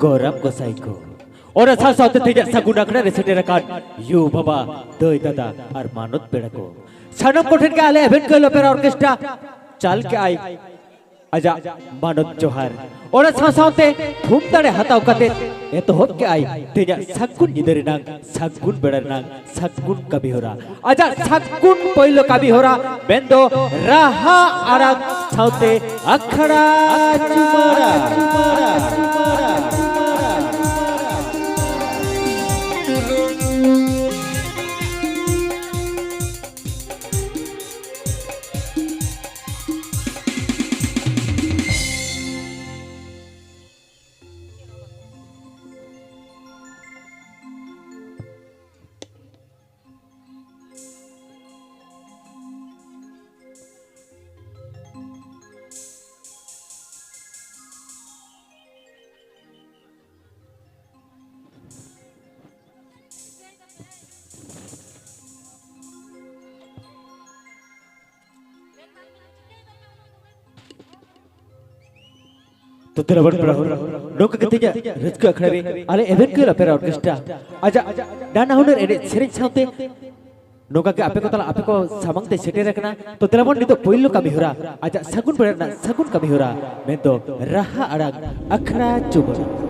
Goram Gosaiko. Ora Sasa Tija Sagunakra Reseterakan, you Baba, Doi Dada, Armanut Pedako. Sana Potet Gale, Eventual Opera Orchestra, Chalkai. आजा मानव जोहार और सासांते थुमतारे हताव कते ये तो होत के आई तेजा सगुन इधर नांग सगुन बेडर नांग सगुन कभी हो रहा आजा सगुन पहिलो कभी हो रहा बेंदो राहा आराग साउते अखड़ा चुमारा तो तेरा बड़ बड़ा नौका कितने जा रिस्क अखड़े में आले इवेंट के लपेरा ऑर्केस्ट्रा आजा डाना हुनर एडे सेरेंज साउते नौका के आपे को सामंगते सेटे रखना तो तेरा बड़ नितो पहिलो कमी हो रहा आजा सगुन बेडना सगुन कमी हो रहा मैं तो राहा अड़ाग अखड़ा चुबर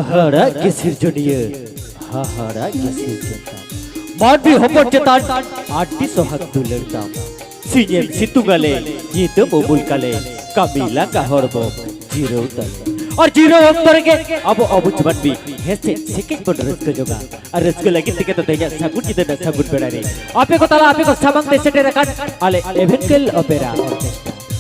হাহারা কেসির জড়িয়ে হাহারা কেসির জন্য মানবী হপর চেতান আড্ডি সোহাগ দুলের দাম সিনেম সিতুগালে জিতো ববুল কালে কামিলা কাহরব জিরো তল और जीरो अंतर के अब जुबान भी हेसे सेकंड पर रस्क जोगा और रस्क लगी तिके तो देगा सगुन जिते न सगुन बेड़ा रे आपे को सामंग दे सेटे रकाट आले एवेंकल ओपेरा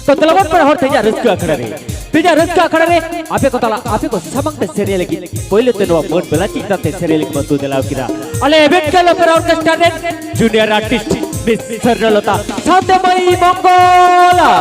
तो तलवन पर हर तेजा रस्क अखड़ा रे तेजा रस्क अखड़ा रे आपे को सामंग दे सेरे लगी पहले तो नो मन बेला चिंता ते सेरे लगी मतु देलाव किरा आले एवेंकल ओपेरा ऑर्केस्ट्रा रे जूनियर आर्टिस्ट मिस सरलता शांतमयी मंगला